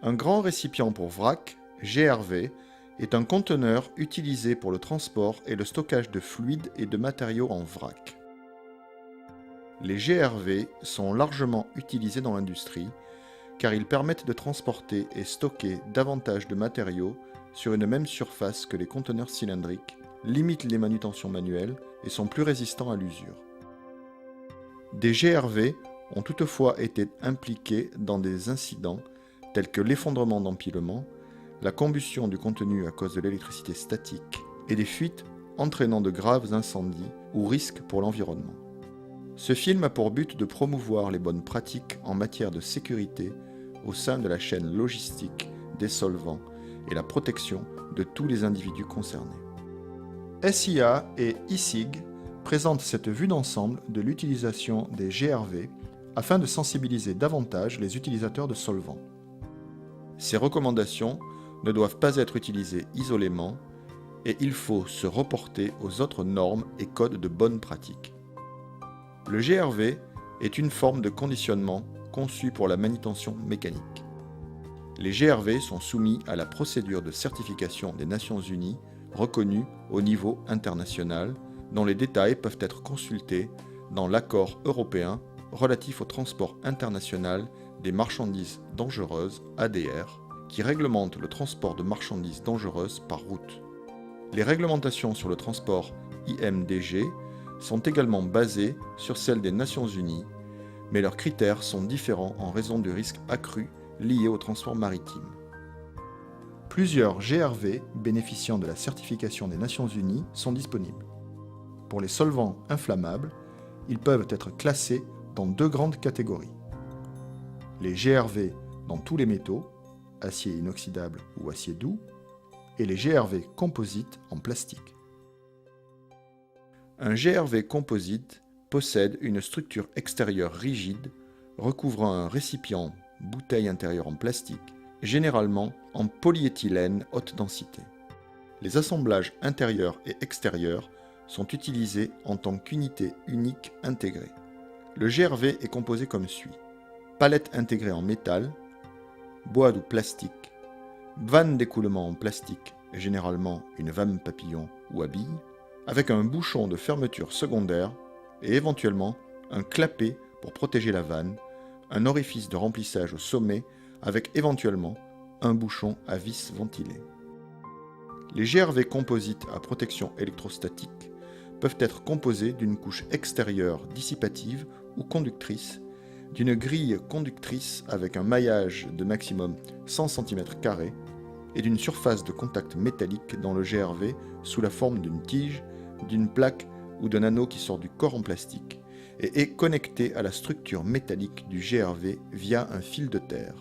Un grand récipient pour vrac, GRV, est un conteneur utilisé pour le transport et le stockage de fluides et de matériaux en vrac. Les GRV sont largement utilisés dans l'industrie car ils permettent de transporter et stocker davantage de matériaux sur une même surface que les conteneurs cylindriques, limitent les manutentions manuelles et sont plus résistants à l'usure. Des GRV ont toutefois été impliqués dans des incidents tels que l'effondrement d'empilements, la combustion du contenu à cause de l'électricité statique et des fuites entraînant de graves incendies ou risques pour l'environnement. Ce film a pour but de promouvoir les bonnes pratiques en matière de sécurité au sein de la chaîne logistique des solvants et la protection de tous les individus concernés. SIA et ISIG présentent cette vue d'ensemble de l'utilisation des GRV afin de sensibiliser davantage les utilisateurs de solvants. Ces recommandations ne doivent pas être utilisées isolément et il faut se reporter aux autres normes et codes de bonne pratique. Le GRV est une forme de conditionnement conçue pour la manutention mécanique. Les GRV sont soumis à la procédure de certification des Nations Unies reconnue au niveau international, dont les détails peuvent être consultés dans l'accord européen relatif au transport international des marchandises dangereuses, ADR, qui réglemente le transport de marchandises dangereuses par route. Les réglementations sur le transport IMDG sont également basées sur celles des Nations Unies, mais leurs critères sont différents en raison du risque accru lié au transport maritime. Plusieurs GRV bénéficiant de la certification des Nations Unies sont disponibles. Pour les solvants inflammables, ils peuvent être classés dans deux grandes catégories. Les GRV dans tous les métaux, acier inoxydable ou acier doux, et les GRV composites en plastique. Un GRV composite possède une structure extérieure rigide recouvrant un récipient bouteille intérieure en plastique, généralement en polyéthylène haute densité. Les assemblages intérieurs et extérieurs sont utilisés en tant qu'unité unique intégrée. Le GRV est composé comme suit: palette intégrée en métal, bois ou plastique, vanne d'écoulement en plastique, généralement une vanne papillon ou à billes, avec un bouchon de fermeture secondaire et éventuellement un clapet pour protéger la vanne, un orifice de remplissage au sommet avec éventuellement un bouchon à vis ventilé. Les GRV composites à protection électrostatique peuvent être composés d'une couche extérieure dissipative ou conductrice, d'une grille conductrice avec un maillage de maximum 100 cm² et d'une surface de contact métallique dans le GRV sous la forme d'une tige, d'une plaque ou d'un anneau qui sort du corps en plastique et est connecté à la structure métallique du GRV via un fil de terre.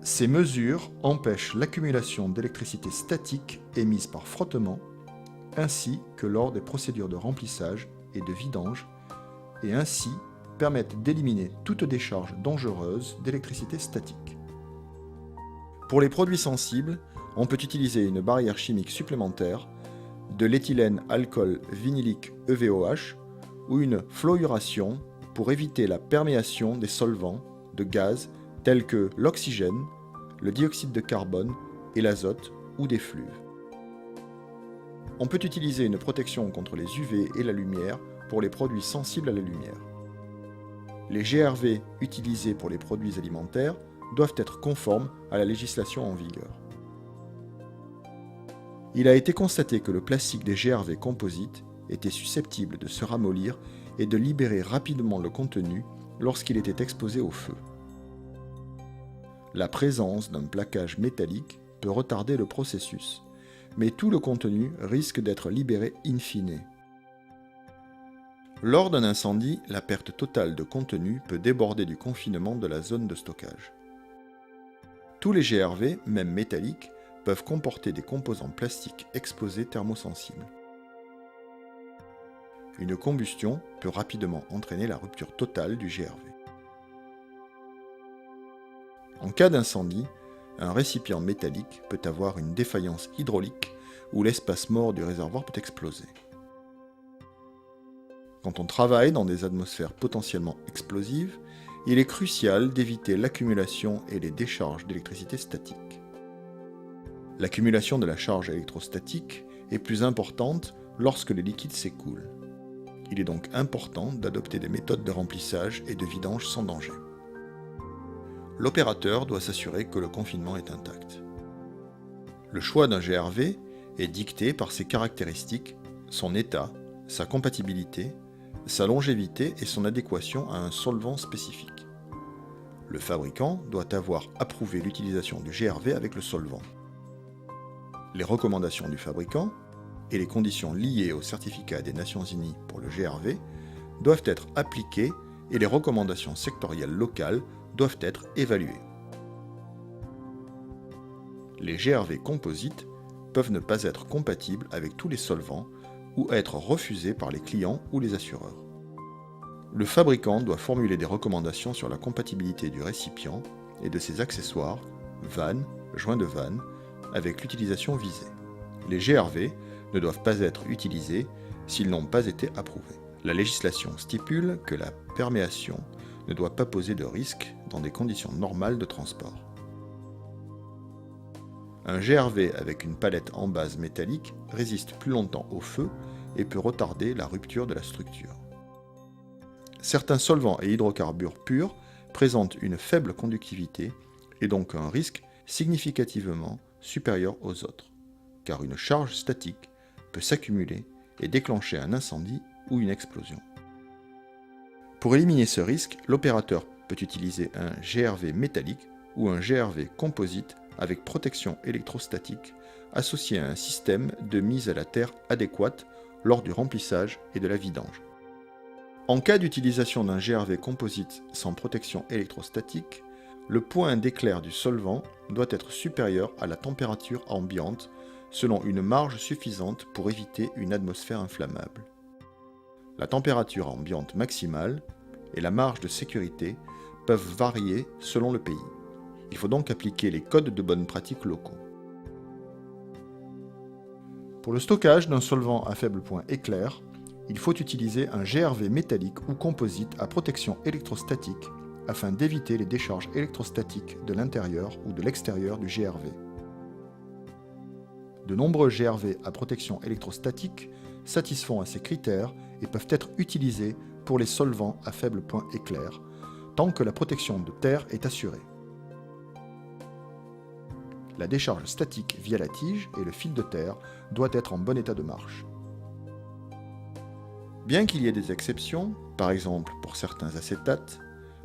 Ces mesures empêchent l'accumulation d'électricité statique émise par frottement, ainsi que lors des procédures de remplissage et de vidange, et ainsi permettent d'éliminer toute décharge dangereuse d'électricité statique. Pour les produits sensibles, on peut utiliser une barrière chimique supplémentaire, de l'éthylène alcool vinylique EVOH ou une fluoration pour éviter la perméation des solvants de gaz tels que l'oxygène, le dioxyde de carbone et l'azote ou des fluves. On peut utiliser une protection contre les UV et la lumière pour les produits sensibles à la lumière. Les GRV utilisés pour les produits alimentaires doivent être conformes à la législation en vigueur. Il a été constaté que le plastique des GRV composites était susceptible de se ramollir et de libérer rapidement le contenu lorsqu'il était exposé au feu. La présence d'un plaquage métallique peut retarder le processus, mais tout le contenu risque d'être libéré in fine. Lors d'un incendie, la perte totale de contenu peut déborder du confinement de la zone de stockage. Tous les GRV, même métalliques, peuvent comporter des composants plastiques exposés thermosensibles. Une combustion peut rapidement entraîner la rupture totale du GRV. En cas d'incendie, un récipient métallique peut avoir une défaillance hydraulique où l'espace mort du réservoir peut exploser. Quand on travaille dans des atmosphères potentiellement explosives, il est crucial d'éviter l'accumulation et les décharges d'électricité statique. L'accumulation de la charge électrostatique est plus importante lorsque le liquide s'écoule. Il est donc important d'adopter des méthodes de remplissage et de vidange sans danger. L'opérateur doit s'assurer que le confinement est intact. Le choix d'un GRV est dicté par ses caractéristiques, son état, sa compatibilité, sa longévité et son adéquation à un solvant spécifique. Le fabricant doit avoir approuvé l'utilisation du GRV avec le solvant. Les recommandations du fabricant et les conditions liées au certificat des Nations Unies pour le GRV doivent être appliquées et les recommandations sectorielles locales doivent être évaluées. Les GRV composites peuvent ne pas être compatibles avec tous les solvants ou être refusés par les clients ou les assureurs. Le fabricant doit formuler des recommandations sur la compatibilité du récipient et de ses accessoires, vannes, joints de vannes, avec l'utilisation visée. Les GRV ne doivent pas être utilisés s'ils n'ont pas été approuvés. La législation stipule que la perméation ne doit pas poser de risque dans des conditions normales de transport. Un GRV avec une palette en base métallique résiste plus longtemps au feu et peut retarder la rupture de la structure. Certains solvants et hydrocarbures purs présentent une faible conductivité et donc un risque significativement supérieur aux autres, car une charge statique peut s'accumuler et déclencher un incendie ou une explosion. Pour éliminer ce risque, l'opérateur peut utiliser un GRV métallique ou un GRV composite avec protection électrostatique associé à un système de mise à la terre adéquate lors du remplissage et de la vidange. En cas d'utilisation d'un GRV composite sans protection électrostatique, le point d'éclair du solvant doit être supérieur à la température ambiante selon une marge suffisante pour éviter une atmosphère inflammable. La température ambiante maximale et la marge de sécurité peuvent varier selon le pays. Il faut donc appliquer les codes de bonne pratique locaux. Pour le stockage d'un solvant à faible point éclair, il faut utiliser un GRV métallique ou composite à protection électrostatique afin d'éviter les décharges électrostatiques de l'intérieur ou de l'extérieur du GRV. De nombreux GRV à protection électrostatique satisfont à ces critères et peuvent être utilisés pour les solvants à faible point éclair, tant que la protection de terre est assurée. La décharge statique via la tige et le fil de terre doit être en bon état de marche. Bien qu'il y ait des exceptions, par exemple pour certains acétates,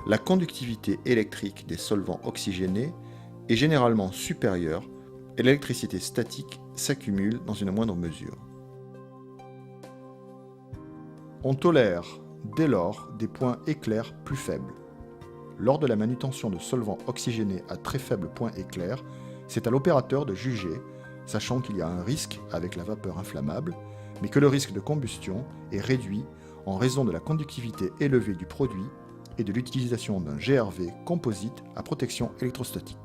la conductivité électrique des solvants oxygénés est généralement supérieure et l'électricité statique s'accumule dans une moindre mesure. On tolère dès lors des points éclairs plus faibles. Lors de la manutention de solvants oxygénés à très faible point éclair, c'est à l'opérateur de juger, sachant qu'il y a un risque avec la vapeur inflammable, mais que le risque de combustion est réduit en raison de la conductivité élevée du produit et de l'utilisation d'un GRV composite à protection électrostatique.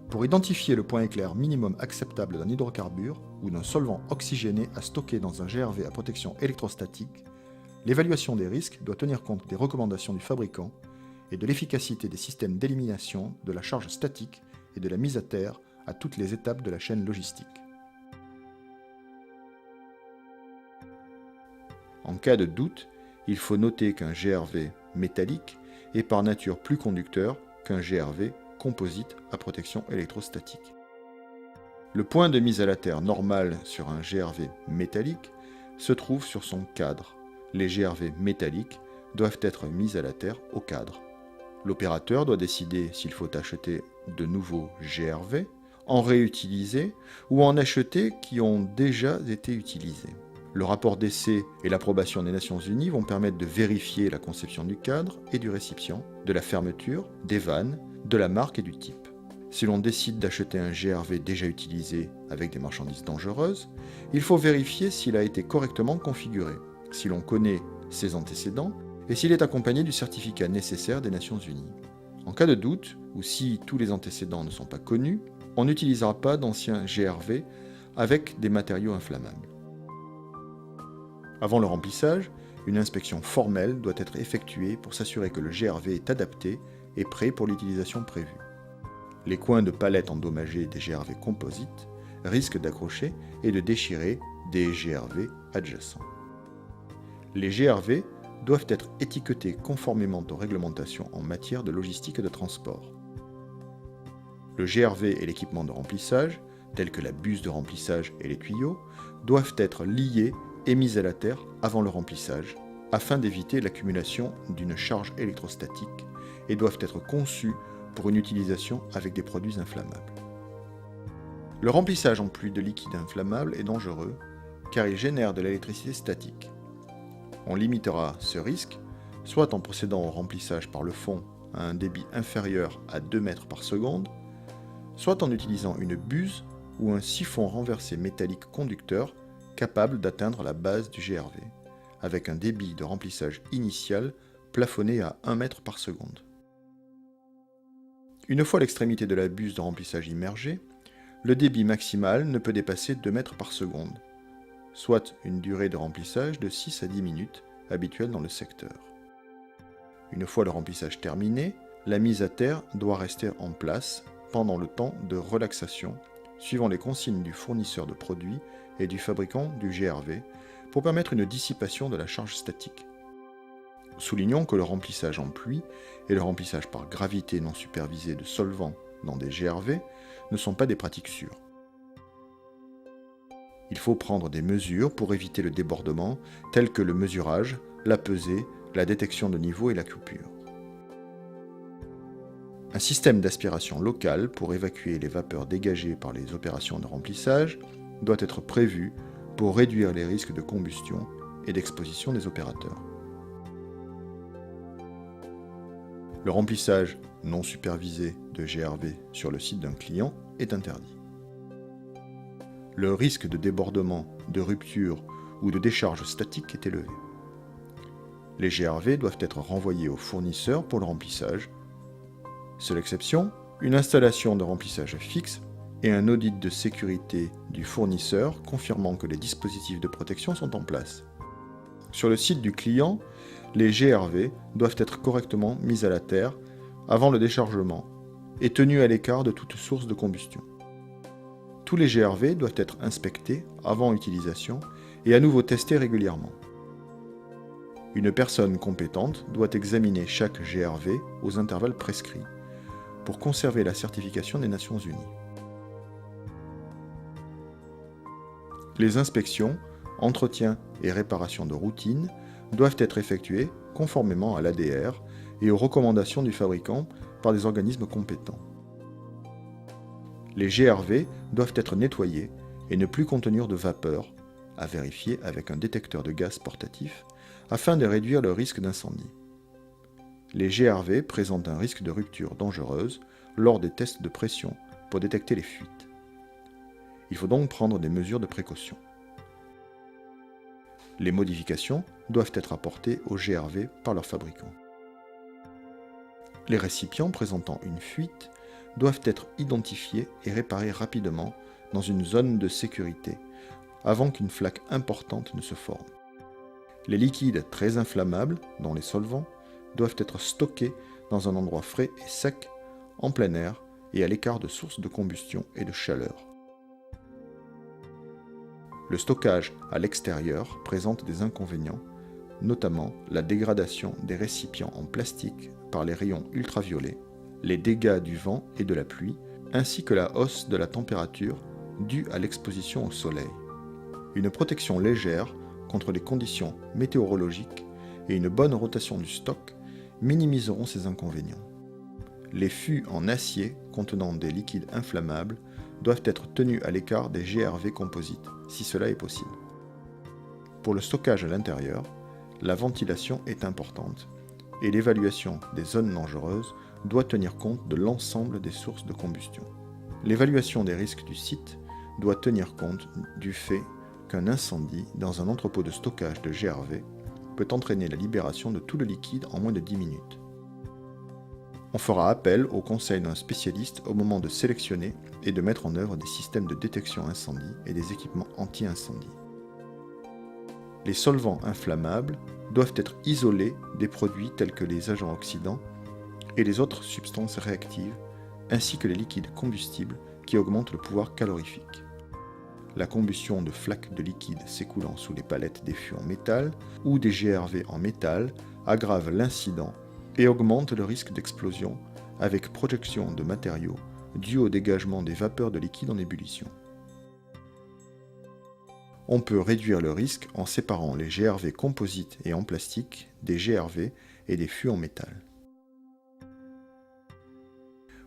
Pour identifier le point éclair minimum acceptable d'un hydrocarbure ou d'un solvant oxygéné à stocker dans un GRV à protection électrostatique, l'évaluation des risques doit tenir compte des recommandations du fabricant et de l'efficacité des systèmes d'élimination de la charge statique et de la mise à terre à toutes les étapes de la chaîne logistique. En cas de doute, il faut noter qu'un GRV métallique est par nature plus conducteur qu'un GRV composite à protection électrostatique. Le point de mise à la terre normal sur un GRV métallique se trouve sur son cadre. Les GRV métalliques doivent être mis à la terre au cadre. L'opérateur doit décider s'il faut acheter de nouveaux GRV, en réutiliser ou en acheter qui ont déjà été utilisés. Le rapport d'essai et l'approbation des Nations Unies vont permettre de vérifier la conception du cadre et du récipient, de la fermeture, des vannes, de la marque et du type. Si l'on décide d'acheter un GRV déjà utilisé avec des marchandises dangereuses, il faut vérifier s'il a été correctement configuré, si l'on connaît ses antécédents et s'il est accompagné du certificat nécessaire des Nations Unies. En cas de doute, ou si tous les antécédents ne sont pas connus, on n'utilisera pas d'anciens GRV avec des matériaux inflammables. Avant le remplissage, une inspection formelle doit être effectuée pour s'assurer que le GRV est adapté et prêt pour l'utilisation prévue. Les coins de palette endommagés des GRV composites risquent d'accrocher et de déchirer des GRV adjacents. Les GRV doivent être étiquetés conformément aux réglementations en matière de logistique et de transport. Le GRV et l'équipement de remplissage, tels que la buse de remplissage et les tuyaux, doivent être liés et mis à la terre avant le remplissage, afin d'éviter l'accumulation d'une charge électrostatique, et doivent être conçus pour une utilisation avec des produits inflammables. Le remplissage en pluie de liquide inflammable est dangereux, car il génère de l'électricité statique. On limitera ce risque, soit en procédant au remplissage par le fond à un débit inférieur à 2 mètres par seconde, soit en utilisant une buse ou un siphon renversé métallique conducteur capable d'atteindre la base du GRV, avec un débit de remplissage initial plafonné à 1 mètre par seconde. Une fois l'extrémité de la buse de remplissage immergée, le débit maximal ne peut dépasser 2 mètres par seconde, soit une durée de remplissage de 6 à 10 minutes, habituelle dans le secteur. Une fois le remplissage terminé, la mise à terre doit rester en place pendant le temps de relaxation, suivant les consignes du fournisseur de produits et du fabricant du GRV, pour permettre une dissipation de la charge statique. Soulignons que le remplissage en pluie et le remplissage par gravité non supervisée de solvants dans des GRV ne sont pas des pratiques sûres. Il faut prendre des mesures pour éviter le débordement, telles que le mesurage, la pesée, la détection de niveau et la coupure. Un système d'aspiration locale pour évacuer les vapeurs dégagées par les opérations de remplissage doit être prévu pour réduire les risques de combustion et d'exposition des opérateurs. Le remplissage non supervisé de GRV sur le site d'un client est interdit. Le risque de débordement, de rupture ou de décharge statique est élevé. Les GRV doivent être renvoyés au fournisseur pour le remplissage. Seule exception, une installation de remplissage fixe et un audit de sécurité du fournisseur confirmant que les dispositifs de protection sont en place. Sur le site du client, les GRV doivent être correctement mis à la terre avant le déchargement et tenus à l'écart de toute source de combustion. Tous les GRV doivent être inspectés avant utilisation et à nouveau testés régulièrement. Une personne compétente doit examiner chaque GRV aux intervalles prescrits pour conserver la certification des Nations Unies. Les inspections, entretiens et réparations de routine doivent être effectuées conformément à l'ADR et aux recommandations du fabricant par des organismes compétents. Les GRV doivent être nettoyés et ne plus contenir de vapeur, à vérifier avec un détecteur de gaz portatif, afin de réduire le risque d'incendie. Les GRV présentent un risque de rupture dangereuse lors des tests de pression pour détecter les fuites. Il faut donc prendre des mesures de précaution. Les modifications doivent être apportées aux GRV par leur fabricant. Les récipients présentant une fuite doivent être identifiés et réparés rapidement dans une zone de sécurité avant qu'une flaque importante ne se forme. Les liquides très inflammables, dont les solvants, doivent être stockés dans un endroit frais et sec, en plein air et à l'écart de sources de combustion et de chaleur. Le stockage à l'extérieur présente des inconvénients, notamment la dégradation des récipients en plastique par les rayons ultraviolets, les dégâts du vent et de la pluie, ainsi que la hausse de la température due à l'exposition au soleil. Une protection légère contre les conditions météorologiques et une bonne rotation du stock minimiseront ces inconvénients. Les fûts en acier contenant des liquides inflammables doivent être tenus à l'écart des GRV composites, si cela est possible. Pour le stockage à l'intérieur, la ventilation est importante et l'évaluation des zones dangereuses doit tenir compte de l'ensemble des sources de combustion. L'évaluation des risques du site doit tenir compte du fait qu'un incendie dans un entrepôt de stockage de GRV peut entraîner la libération de tout le liquide en moins de 10 minutes. On fera appel au conseil d'un spécialiste au moment de sélectionner et de mettre en œuvre des systèmes de détection incendie et des équipements anti-incendie. Les solvants inflammables doivent être isolés des produits tels que les agents oxydants et les autres substances réactives, ainsi que les liquides combustibles qui augmentent le pouvoir calorifique. La combustion de flaques de liquide s'écoulant sous les palettes des fûts en métal ou des GRV en métal aggrave l'incident et augmente le risque d'explosion avec projection de matériaux dû au dégagement des vapeurs de liquide en ébullition. On peut réduire le risque en séparant les GRV composites et en plastique des GRV et des fûts en métal.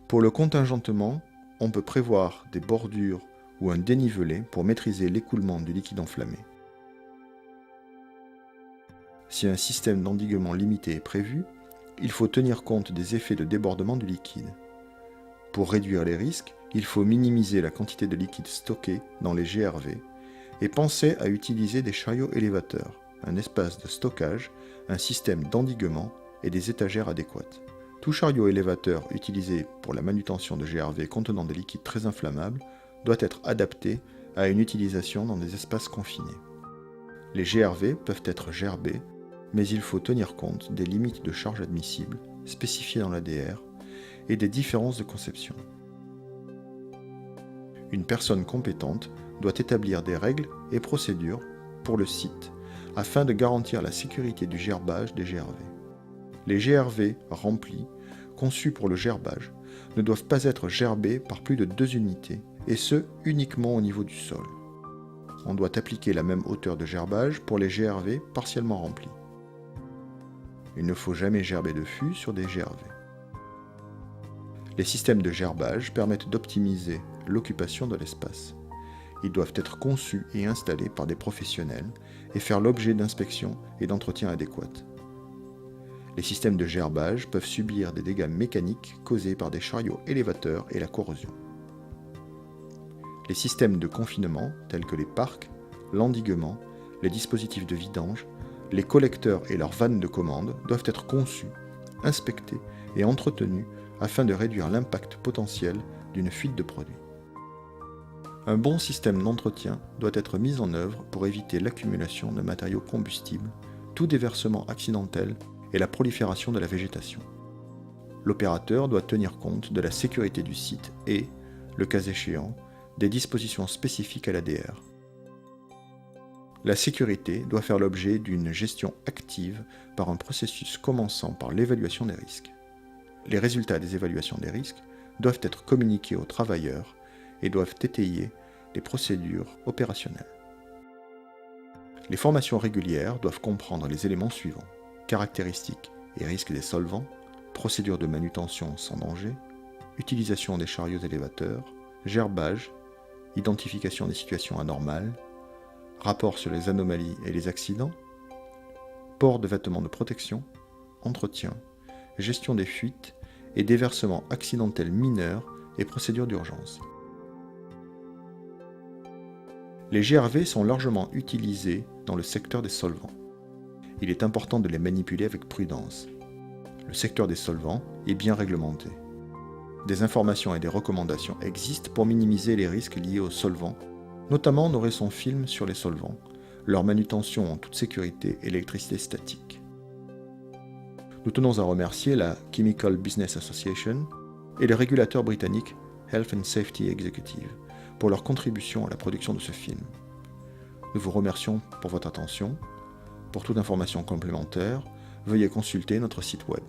Pour le contingentement, on peut prévoir des bordures ou un dénivelé pour maîtriser l'écoulement du liquide enflammé. Si un système d'endiguement limité est prévu, il faut tenir compte des effets de débordement du liquide. Pour réduire les risques, il faut minimiser la quantité de liquide stocké dans les GRV et penser à utiliser des chariots élévateurs, un espace de stockage, un système d'endiguement et des étagères adéquates. Tout chariot élévateur utilisé pour la manutention de GRV contenant des liquides très inflammables doit être adapté à une utilisation dans des espaces confinés. Les GRV peuvent être gerbés, mais il faut tenir compte des limites de charge admissibles spécifiées dans l'ADR et des différences de conception. Une personne compétente doit établir des règles et procédures pour le site afin de garantir la sécurité du gerbage des GRV. Les GRV remplis, conçus pour le gerbage, ne doivent pas être gerbés par plus de 2 unités, et ce uniquement au niveau du sol. On doit appliquer la même hauteur de gerbage pour les GRV partiellement remplis. Il ne faut jamais gerber de fûts sur des GRV. Les systèmes de gerbage permettent d'optimiser l'occupation de l'espace. Ils doivent être conçus et installés par des professionnels et faire l'objet d'inspections et d'entretien adéquats. Les systèmes de gerbage peuvent subir des dégâts mécaniques causés par des chariots élévateurs et la corrosion. Les systèmes de confinement, tels que les parcs, l'endiguement, les dispositifs de vidange, les collecteurs et leurs vannes de commande doivent être conçus, inspectés et entretenus afin de réduire l'impact potentiel d'une fuite de produits. Un bon système d'entretien doit être mis en œuvre pour éviter l'accumulation de matériaux combustibles, tout déversement accidentel et la prolifération de la végétation. L'opérateur doit tenir compte de la sécurité du site et, le cas échéant, des dispositions spécifiques à l'ADR. La sécurité doit faire l'objet d'une gestion active par un processus commençant par l'évaluation des risques. Les résultats des évaluations des risques doivent être communiqués aux travailleurs et doivent étayer les procédures opérationnelles. Les formations régulières doivent comprendre les éléments suivants: caractéristiques et risques des solvants, procédures de manutention sans danger, utilisation des chariots élévateurs, gerbage, identification des situations anormales, rapport sur les anomalies et les accidents, port de vêtements de protection, entretien, gestion des fuites et déversements accidentels mineurs et procédures d'urgence. Les GRV sont largement utilisés dans le secteur des solvants. Il est important de les manipuler avec prudence. Le secteur des solvants est bien réglementé. Des informations et des recommandations existent pour minimiser les risques liés aux solvants, notamment nos récents films sur les solvants, leur manutention en toute sécurité et l'électricité statique. Nous tenons à remercier la Chemical Business Association et le régulateur britannique Health and Safety Executive pour leur contribution à la production de ce film. Nous vous remercions pour votre attention. Pour toute information complémentaire, veuillez consulter notre site web.